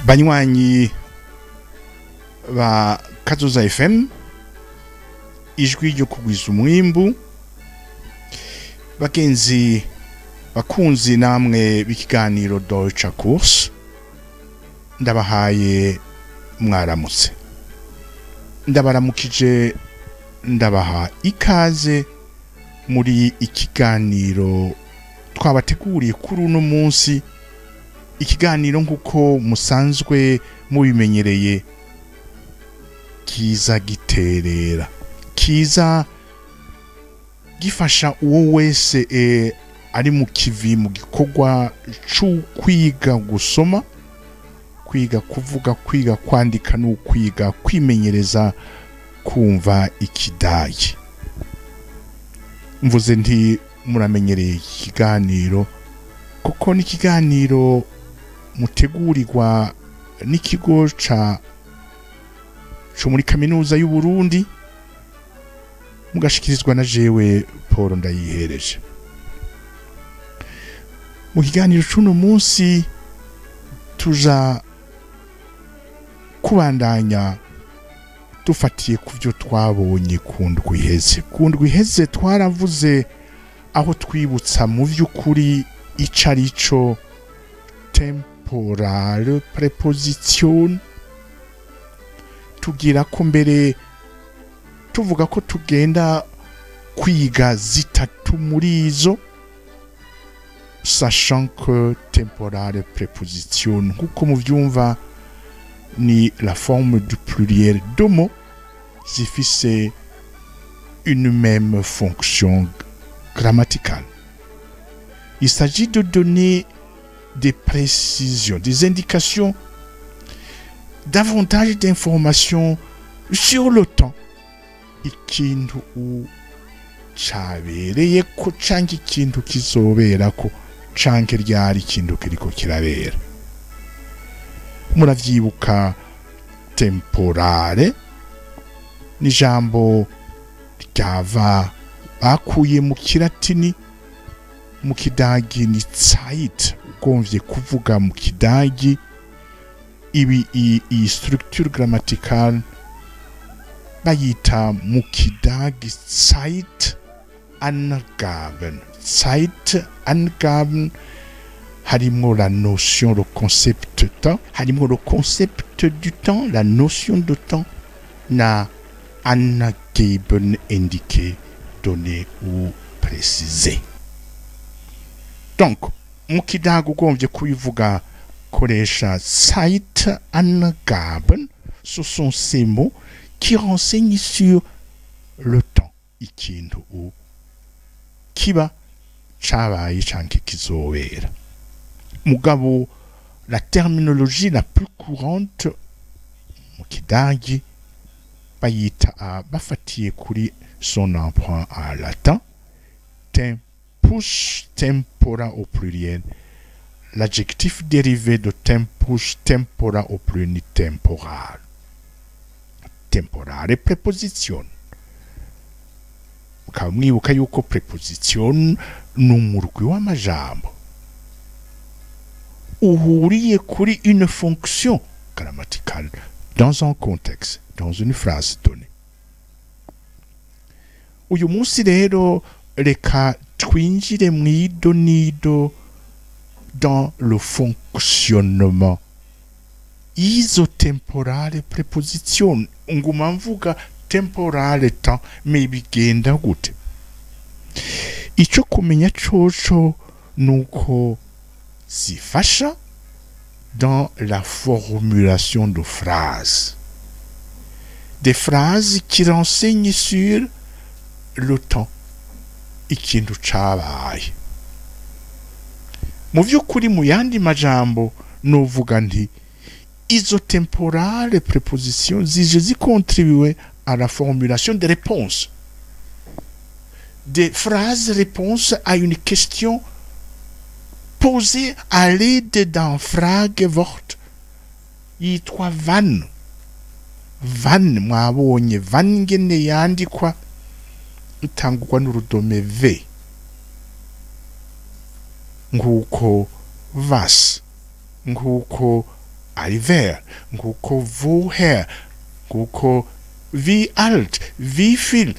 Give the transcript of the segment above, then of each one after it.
banywanyi ba Kazoza FM ijwi ryo kugwiza umwimbu bagenzi bakunzi namwe b'ikiganiro Deutsche Kurs ndabahaye mwaramutse ndabaramukije ndabaha ikaze muri ikiganiro twabateguriye kuri uno munsi ikiganiro nkuko musanzwe mubimenyereye kiza giterera kiza gifasha uwo wese ari mu kivi mu gikorwa cyo kwiga gusoma kwiga kuvuga kwiga kwandika no kwiga kwimenyereza kumva ikidage mvuze nti muramenyereye ikiganiro kuko ni ikiganiro mutegurirwa n'ikigo cyo muri kaminuza y'u Burundi mugashikirizwa na jewe Paul Ndayihereje mu kiganiro cy'uno munsi tuza kubandanya dufatiye ku byo twabonye ku ndwi iheze twaravuze aho twibutsa mu by'ukuri icarico temporale preposition tugira ko mbere tuvuga ko tugenda kwiga zitatu muri izo sachant que temporale préposition nkuko muvyumva ni la forme du pluriel de mots zifise une même fonction grammaticale. Il s'agit de donner des précisions, des indications, davantage d'informations sur le temps. Ikintu cabereye ko canke ikintu kizobera ko canke ryari ikintu kiriko kirabera. Muravyibuka temporale ni jambo ryava bakuye mu kilatini mu kidagi ni Zeit ugonvye kuvuga mu kidagi ibi i structure grammaticale bayita mu kidagi Zeit angaben harimo la notion le concept temps harimo le concept du temps la notion de temps na angeben indiqué donné ou précisé. Donc mu kidagi ugombye kubivuga koresha Zeit angaben, ce sont ces mots qui renseignent sur le temps ikintu kiba cabaye canke kizobera. Mugabo la terminologie la plus courante mu kidagi bayita bafatiye kuri son emprunt à latin tempus tempora au pluriel. L'adjectif dérivé de tempus tempora au pluriel temporal. Temporale preposition. Mwibuka yuko preposition n'umurwi w'amajambo uhuriye kuri une fonction grammaticale dans un contexte, dans une phrase donnée. Uyu munsi rero reka twinjire mw'idonido dans le fonctionnement isotemporale preposition. Nguma mvuga temporale temps mais bigenda gute? Ico kumenya coco nuko zifasha dans la formulation de phrases. Des phrases qui renseignent sur le temps ikintu cabaye. Mu vy'ukuri mu yandi majambo novuga nti isotemporale preposition zije zikontribuer à la formulation des réponses. Des phrases-réponses à une question posée à l'aide d'un Fragewort yitwa van. Van mwabonye van ngene yandikwa itangwa n'urudome v. Nguko vas, nguko arriver, nguko woher, nguko wie alt, wie viel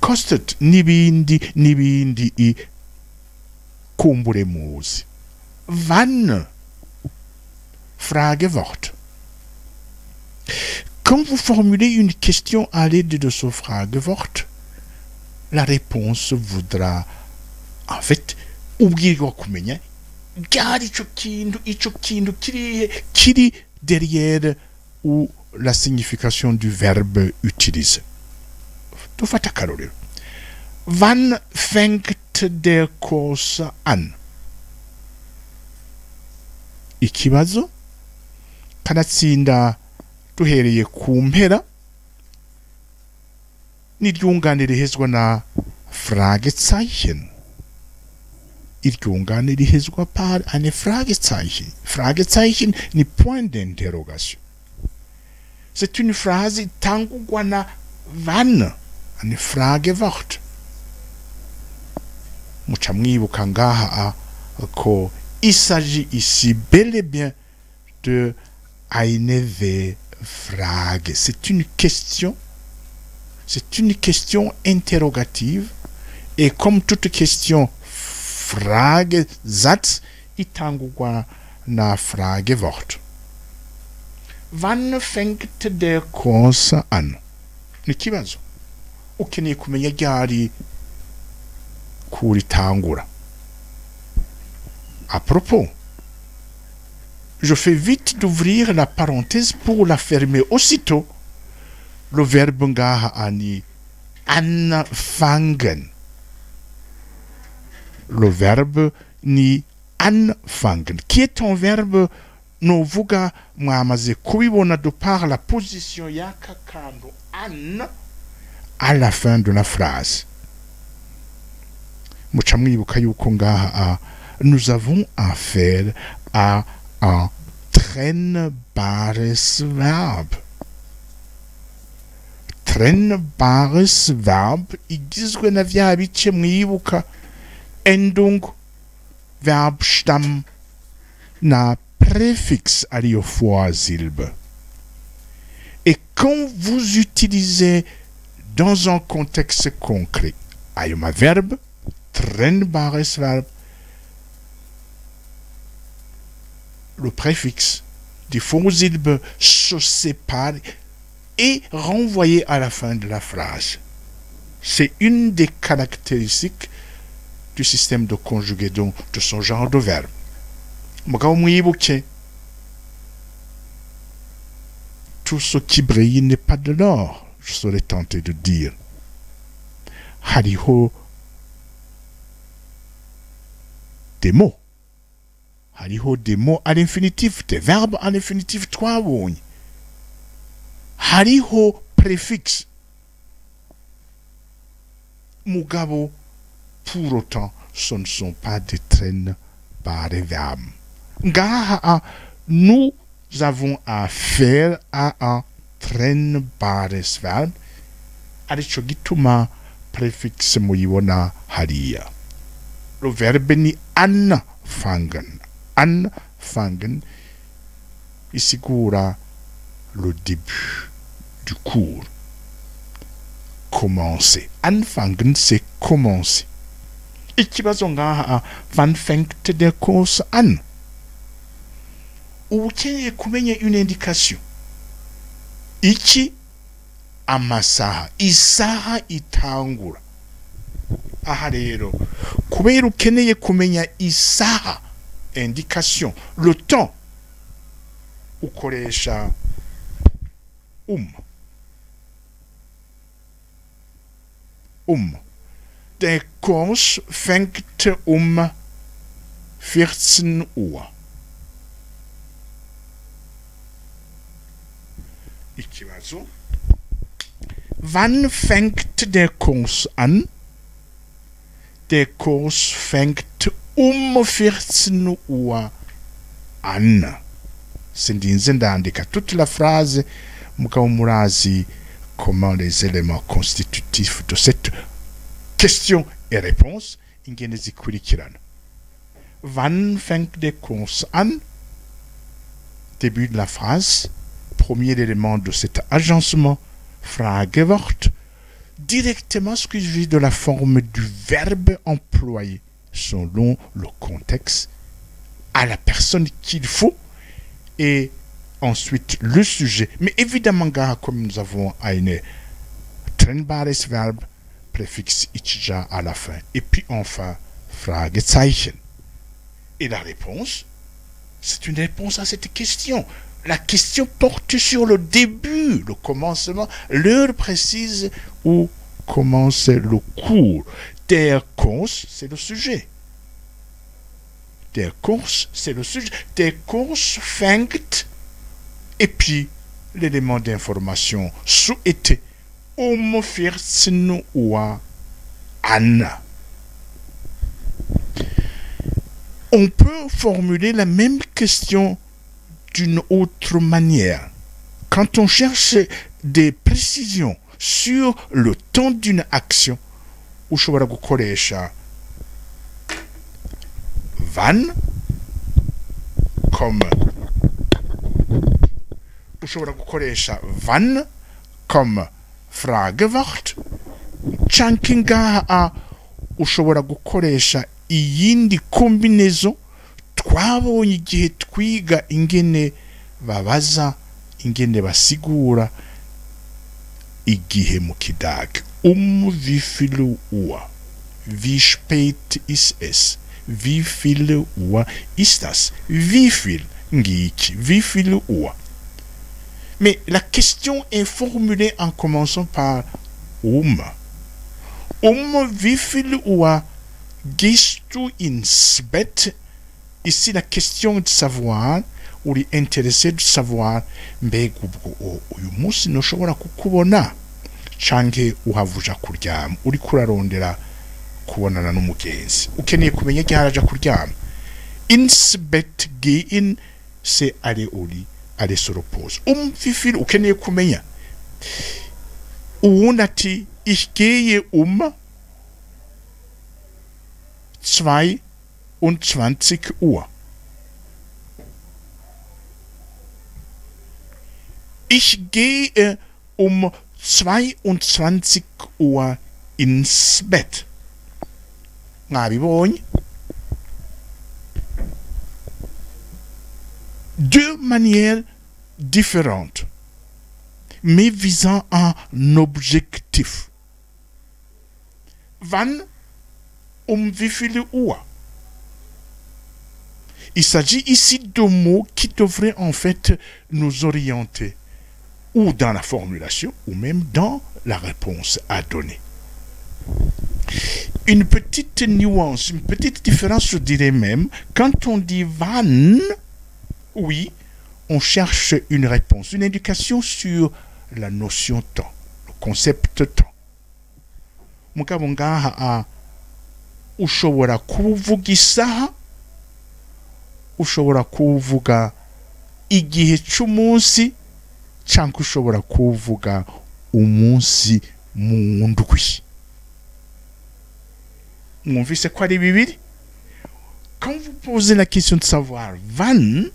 kostet, n'ibindi kumbure muzi. Wann? Fragewort. Quand vous formulez une question à l'aide de ce fragewort, la réponse voudra, en fait, ubwirwa kumenya gari ico kintu kiri derrière ou la signification du verbe utilisé. Dufata akarorero. Wann fängt der Kurs an? Ikibazo kanatsinda duhereye ku mpera n'iryungane rihezwa na Fragezeichen. Iryungane rihezwa par eine Fragezeichen. Fragezeichen ni point d'interrogation. C'est une phrase itangurwa na wann, eine Fragewort. Muca mwibuka ngaha ko il s'agit ici bel et bien de eine Frage. C'est une question interrogative, et comme toute question Frage, Satz, itangurwa na Fragewort. Wann fängt der Kurs an? Nikibazo. Ukeneye kumenya ryari kuritangura. À propos, je fais vite d'ouvrir la parenthèse pour la fermer aussitôt. Le verbe ngaha ani anfangen. Le verbe ni anfangen, qui est un verbe novuga mwamaze kubibona de par la position y'aka kantu an à la fin de la phrase. Muca mwibuka yuko ngaha nous avons affaire à un trennbares Verb. Trennbares Verb igizwe na vya bice mwibuka Endung, Verbstamm na préfixe ariyo Vorsilbe. Et quand vous utilisez dans un contexte concret ayuma verbe, trennbares Verb, le préfixe du Vorsilbe se sépare et renvoyé à la fin de la phrase. C'est une des caractéristiques du système de conjugaison de ce genre de verbe. Mugabo mwibuke, tout ce qui brille n'est pas de l'or, je serais tenté de dire. Hariho des mots. Hariho des mots à l'infinitif, des verbes à l'infinitif twabonye. Hariho préfixe. Mugabo, pour autant, ce ne sont pas des trennbare verbes. Ngaha, nous avons affaire à un trennbares Verb. Arico gituma préfixe muyibona hariya. Le verbe ni anfangen. Anfangen isigura le début du cours. Commencer. Anfangen, c'est commencer. Ikibazo ngaha, wann fängt der Kurs an? Ukeneye kumenya une indication. Iki amasaha. Isaha itangura. Aha rero, kubera ukeneye kumenya isaha, indication, le temps, ukoresha Der Kurs fängt 14 Uhr. Ikibazo. Wann fängt der Kurs an? Der Kurs fängt 14 Uhr an. Sindinze ndandika toute la phrase mukaba murazi comment les éléments constitutifs de cette question et réponse ingene zikurikirana. Wann fängt der Kurs an? début de la phrase, premier élément de cet agencement, Fragewort, directement suivi de la forme du verbe employé selon le contexte à la personne qu'il faut et ensuite le sujet. Mais évidemment, comme nous avons un trennbares Verb, préfixe itja à la fin. Et puis enfin, Fragezeichen. Et la réponse, c'est une réponse à cette question. La question porte sur le début, le commencement, l'heure précise où commence le cours. Der Kurs, c'est le sujet. Der Kurs, c'est le sujet. Der Kurs fängt, et puis l'élément d'information souhaité. 14 Uhr an. On peut formuler la même question d'une autre manière. Quand on cherche des précisions sur le temps d'une action, ushobora gukoresha wann comme Fragewort, canke ngaha ushobora gukoresha iyindi kombinaison twabonye igihe twiga ingene babaza, ingene basigura igihe mu kidage. Wie viel Uhr? Wie spät ist es? Wie viel Uhr ist das? Wie viel ngiki? Wie viel Uhr? Mais la question est formulée en commençant par wie viel Uhr gehst du ins Bett? Ici, la question de savoir, ou l'intéressé de savoir, mbega ubwo uyu munsi ntushobora kukubona canke uhavuja kuryama uri kurarondera kubonana n'umugenzi ukeneye kumenya igihe araja kuryama. Ins Bett gehen, c'est aller au lit, aller se reposer. Wie viel ukeneye kumenya. Uwundi ati ich gehe 22 Uhr. Ich gehe 22 Uhr ins Bett. Mwabibonye? Deux manières différentes, mais visant un objectif. Wann, wie viele Uhr? Il s'agit ici de mots qui devraient en fait nous orienter, ou dans la formulation, ou même dans la réponse à donner. Une petite nuance, une petite différence, je dirais même, quand on dit wann, oui, on cherche une réponse, une indication sur la notion temps, le concept temps. Mugabo ngaha ushobora kuvuga isaha, ushobora kuvuga igihe cy'umunsi, cyangwa ushobora kuvuga umunsi mu ndwi. Mwumvise ko ari bibiri? Quand vous posez la question de savoir wann,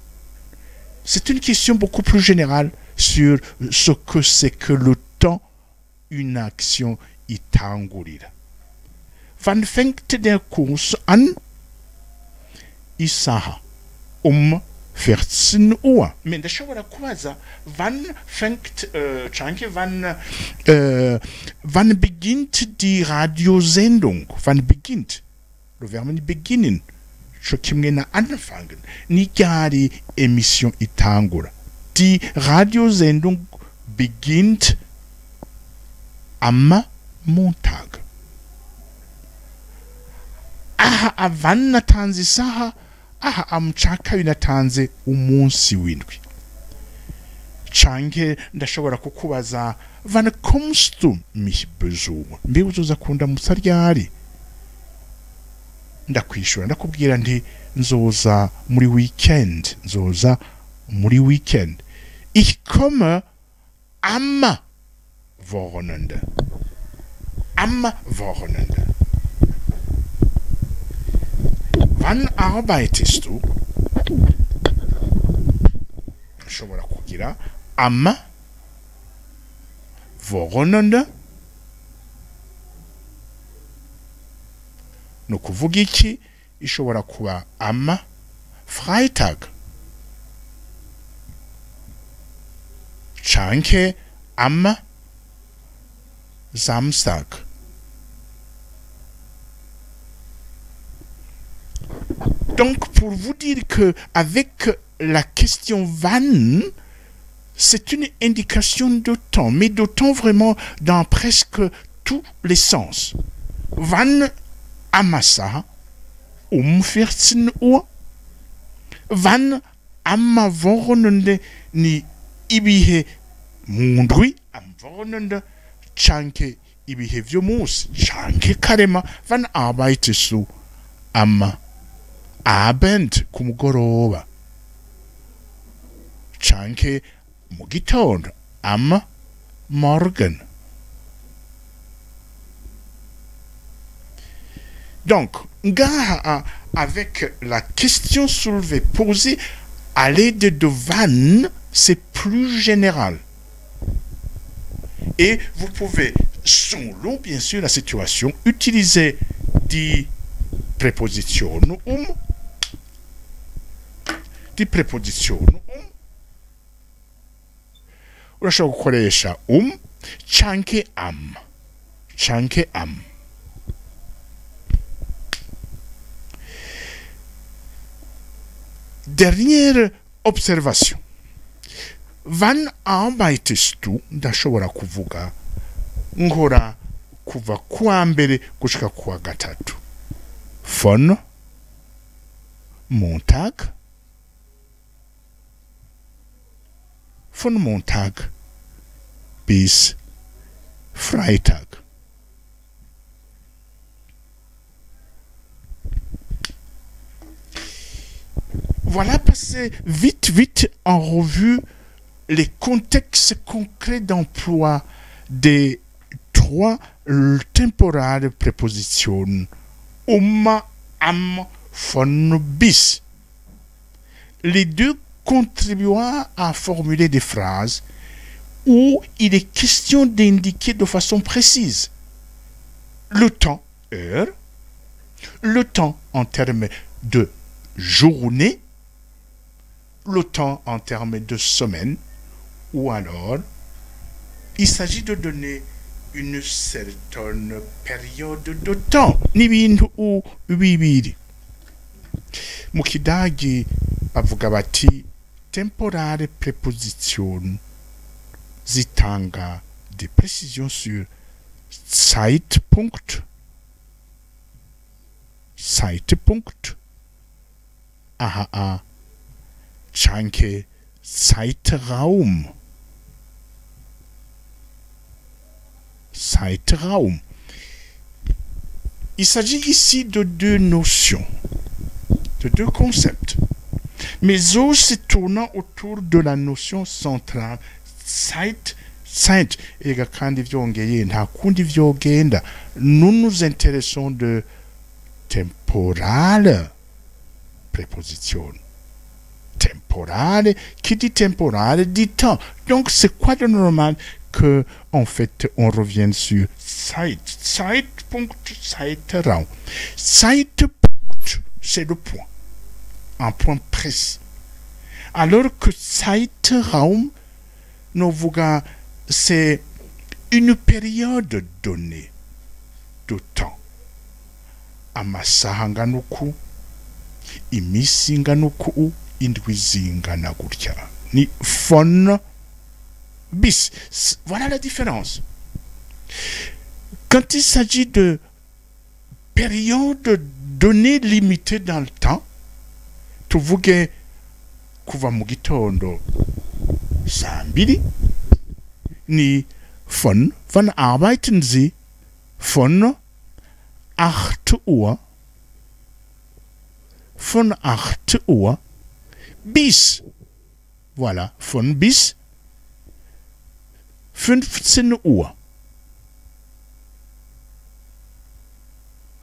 c'est une question beaucoup plus générale sur ce que c'est que le temps, une action itangurira. Wann fängt der Kurs an? Isaha 14 Uhr. Mais ndashobora kubaza wann fängt wann beginnt die Radiosendung? Wann beginnt? Le Verbe beginnen. Cyo kimwe na anfangen. Ni ryari emission itangura. Die Radiosendung beginnt am Montag. Aha, wann natanze isaha? Aha, am caka natanze umunsi w'indwi. Canke ndashobora kukubaza wann kommst du mich besuchen? Mbe uzoza kundamutsa ryari? Ndakwishura ndakubwira nti nzoza muri weekend. Ich komme am Wochenende. Wann arbeitest du? ndashobora kugira am Wochenende no kuvuga iki ishobora kuba am Freitag canke am Samstag. Donc pour vous dire que avec la question wann, c'est une indication de temps, mais de temps vraiment dans presque tous les sens. Wann am Saha 14 Uhr? Wann am Wochenende ni ibihe mundwi am Wochenende canke ibihe vy'umunsi canke karema wann arbeitest du am Abend ku mugoroba canke mu gitondo am Morgen. Donc, avec la question soulevée, posée à l'aide de wann, c'est plus général. Et vous pouvez, selon bien sûr la situation, utiliser des prépositions di preposizioni urashobora gukoresha canke am. Dernière observation. Wann arbeitest du? Ndashobora kuvuga nkora kuva kuwa mbere gushika kuwa gatatu. Von Montag bis Freitag. Voilà passé vite en revue les contextes concrets d'emploi des trois temporales prépositions am, von, bis. Les deux contribuant à formuler des phrases où il est question d'indiquer de façon précise le temps, heure, le temps en termes de journée, le temps en termes de semaine, ou alors il s'agit de donner une certaine période de temps. N'ibintu bibiri. Mu Kidagi bavuga bati temporale préposition zitanga des précisions sur Zeitpunkt, canke Zeitraum. Il s'agit ici de deux notions, de deux concepts, mais aussi tournant autour de la notion centrale Zeit. Ega kandi vyongeye nta kundi vyogenda. Nous nous intéressons de temporale préposition. Temporale, qui dit temporale dit temps. Donc c'est quoi de normal que en fait on revienne sur Zeitpunkt, Zeitraum. Zeitpunkt, c'est le point, un point précis. Alors que Zeitraum, novuga, c'est une période donnée de temps. Amasaha angana uku, imisi ingana uku, indwi zingana gutya. Ni von bis. Voilà la différence. Quand il s'agit de période donnée limitée dans le temps, tuvuge kuva mu gitondo saa mbiri, ni von arbeiten Sie von 8 Uhr, von 8 Uhr bis, voilà, von bis 15 Uhr.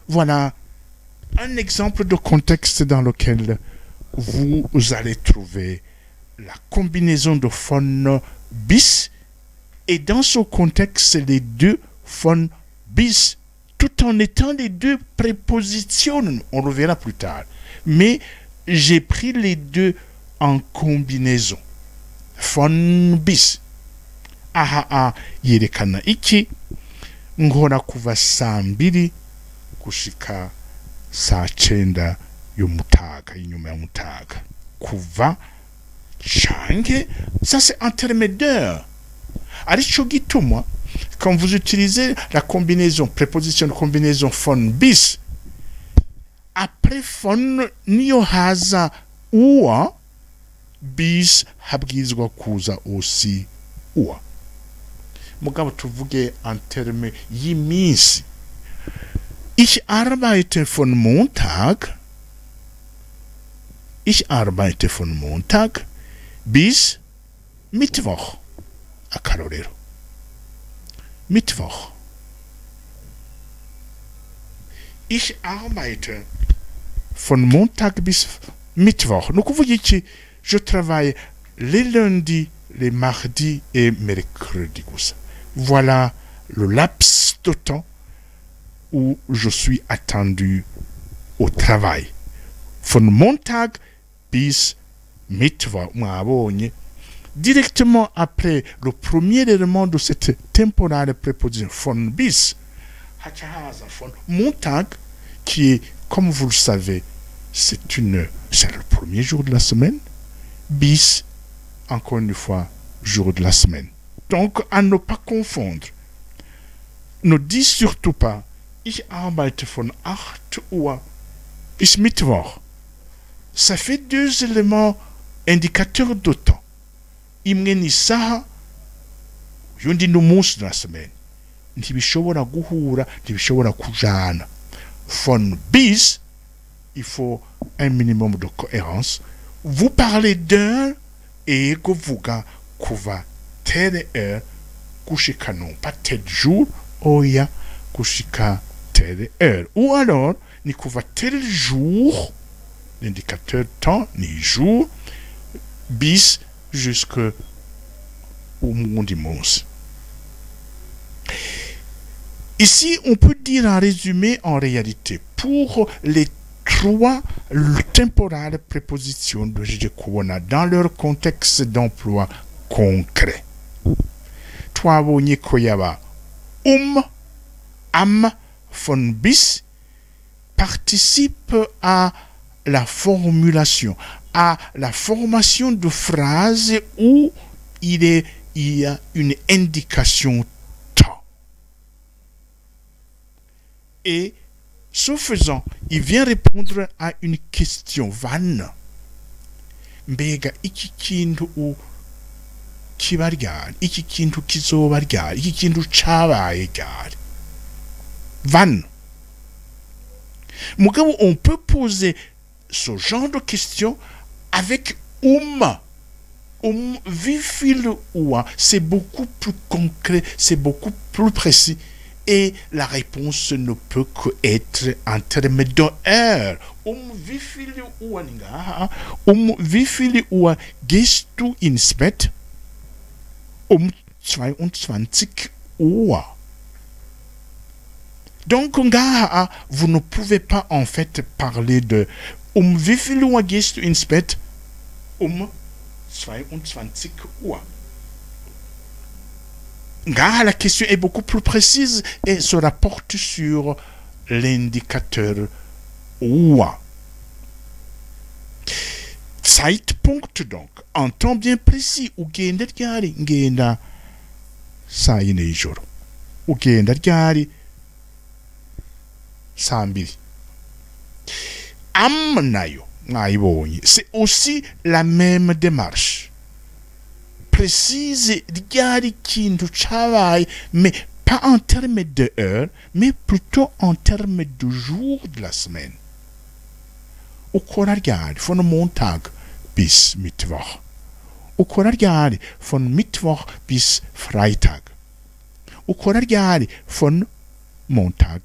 Voilà un exemple de contexte dans lequel vous allez trouver la combinaison de von bis et dans ce contexte les deux von bis tout en étant les deux prépositions, on le verra plus tard. Mais j'ai pris les deux en combinaison. Von bis. Aha yerekana iki nkora kuva saa mbiri gushika saa cyenda y'umutaga inyuma y'umutaga kuva change ça c'est intermédiaire arico gituma quand vous utilisez la combinaison préposition de combinaison von bis après von niyo haza uwa bis habwizwa kuza aussi uwa mugabo tuvuge en terme y'iminsi. Ich arbeite von Montag bis Mittwoch. Akarorero. Mittwoch. Ich arbeite von Montag bis Mittwoch. Donc vous voyez que je travaille les lundis, les mardis et mercredis. Voilà le laps de temps où je suis attendu au travail. Von Montag bis Mittwoch. Directement après le premier élément de cette temporale préposition, von bis, von Montag, qui est, comme vous le savez, c'est le premier jour de la semaine, bis, encore une fois, jour de la semaine. Donc, à ne pas confondre. Ne dis surtout pas, ich arbeite von 8 Uhr bis Mittwoch. Ça fait deux éléments indicateurs de temps. Imwe saha, yundi n'umunsi de la semaine. Ntibishobora guhura, ntibishobora kujana. Von bis, il faut un minimum de cohérence. Vous parlez d'heure et kuvuga kuva telle heure kushika non pas tel jour, oya kushika telle heure. Ou alors, ni kuva tel jour, l'indicateur temps, ni jour, bis jusqu'au dimanche. Ici, on peut dire en résumé, en réalité, pour les trois temporales prépositions de Jijekouana dans leur contexte d'emploi concret. Twabonye koyaba am, von bis participe à la formulation, à la formation de phrases où il y a une indication temps. Et ce faisant, il vient répondre à une question vanne. Mbega iki kintu kiba ryari, iki kintu kizoba ryari, iki kintu cabaye ryari. Vanne. Mugabo, on peut poser ce genre de questions avec vifil oua. C'est beaucoup plus concret, c'est beaucoup plus précis. Et la réponse ne peut qu'être en termes d'heure. Wie Uhr gehst du ins Bett? 22 Uhr. Donc, vous ne pouvez pas en fait parler de wie viel Uhr gehst du ins Bett? 22 Uhr. La question est beaucoup plus précise et se rapporte sur l'indicateur Uhr. Zeitpunkt donc, en temps bien précis, ugenda ryari ngenda saa yine y'ijoro, ugenda ryari saa mbiri. Am nayo mwayibonye, c'est aussi la même démarche. Précise ryari kintu cabaye, mais pas en termes de heure, mais plutôt en termes de jour de la semaine. Ukora ryari von Montag bis Mittwoch. Ukora ryari von Mittwoch bis Freitag. Ukora ryari von Montag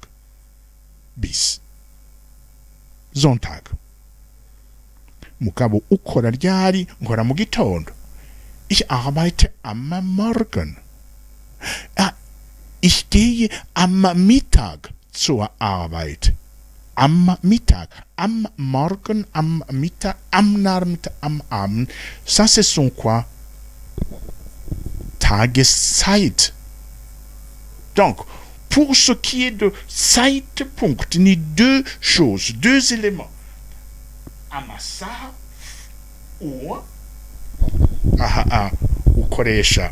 bis Sonntag. mugabo ukora ryari nkora mu gitondo. Ich arbeite am Morgen. Ich gehe am Mittag zur Arbeit. Am Mittag, am Morgen, am Mittag, am Nachmittag, am Abend. Ça, ce sont quoi? Tageszeit. Donc, pour ce qui est de Zeitpunkt, il y a deux choses, deux éléments. Amasaha, ou ukoresha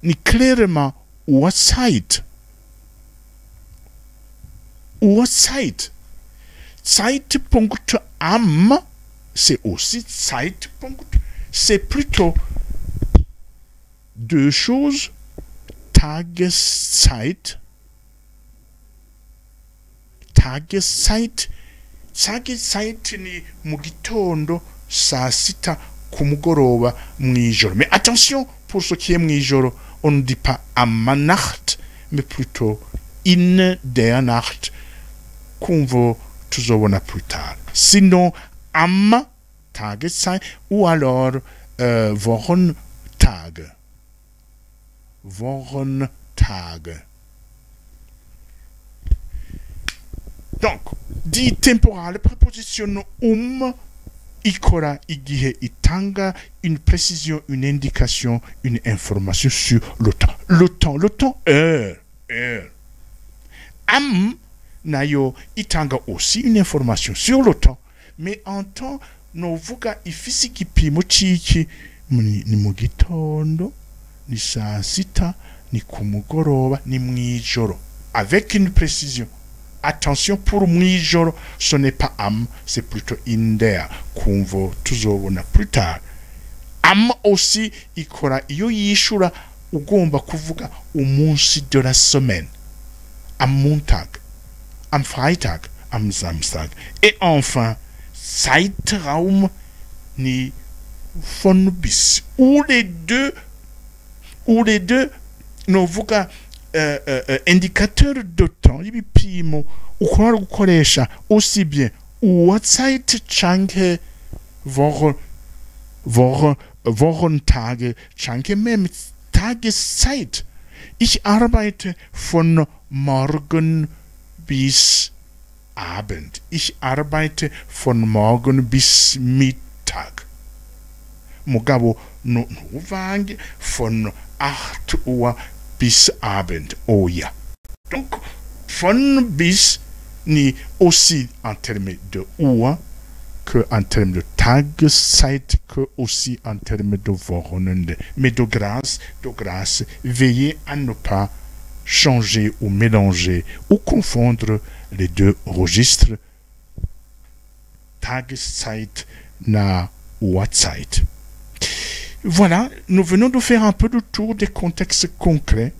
ni clairement Uhrzeit. Uhrzeit. Zeitpunkt am, c'est aussi Zeitpunkt. C'est plutôt deux choses. Tageszeit. Tageszeit. Tageszeit ni mu gitondo saa sita ku mugoroba mw'ijoro. Mais attention, pour ce qui est mw'ijoro, on ne dit pas am Nacht, mais plutôt in der Nacht, qu'on va tuzobona plus tard. Sinon, am Tageszeit ou alors Wochentag. Wochentag. Donc, di temporale, préposition ikora igihe itanga une précision, une indication, une information sur le temps. Le temps, heure. Am nayo itanga aussi une information sur le temps, mais en temps novuga ifisi kipimo ciki ni mu gitondo, ni saa sita, ni ku mugoroba, ni mw'ijoro, avec une précision. Attention, pour mw'ijoro, ce n'est pas am, c'est plutôt in there, qu'on va tuzobona plus tard. Am aussi ikora iyo yishura ugomba kuvuga umunsi de la semaine. Am Montag, am Freitag, am Samstag. Et enfin, Zeitraum ni von bis. Ou les deux, novuga indicateur de temps, ibipimo ukora gukoresha aussi bien Uhrzeit canke Wochentage canke même Tageszeit. Ich arbeite von morgen bis Abend. Ich arbeite von morgen bis Mittag. Mugabo no vange von 8 Uhr bis Abend. Oh ja. Donc, von bis ni aussi en termes de Uhr que en termes de Tageszeit, que aussi en termes de Wochenende. Mais de grâce, veillez à ne pas changer ou mélanger ou confondre les deux registres. Tageszeit na Uhrzeit. Voilà, nous venons de faire un peu le tour des contextes concrets,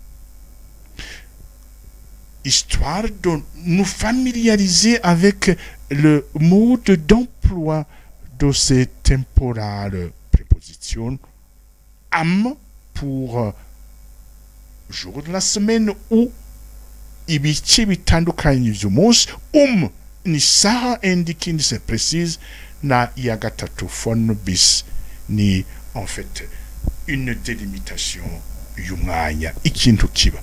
histoire de nous familiariser avec le mode d'emploi de ces temporales prépositions. Am pour jour de la semaine ou ibice bitandukanye vy'umunsi. Ni saha indiquée, ni c'est précise, na yagatatu von bis ni en fait une délimitation y'umwanya ikintu kiba.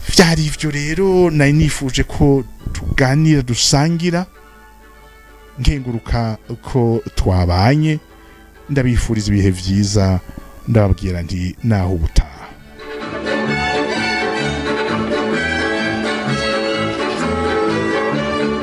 Vyari ivyo rero nari nifuje ko tuganira dusangira, nkenguruka ko twabanye, ndabifuriza ibihe vyiza, ndababwira nti naho ubutaha.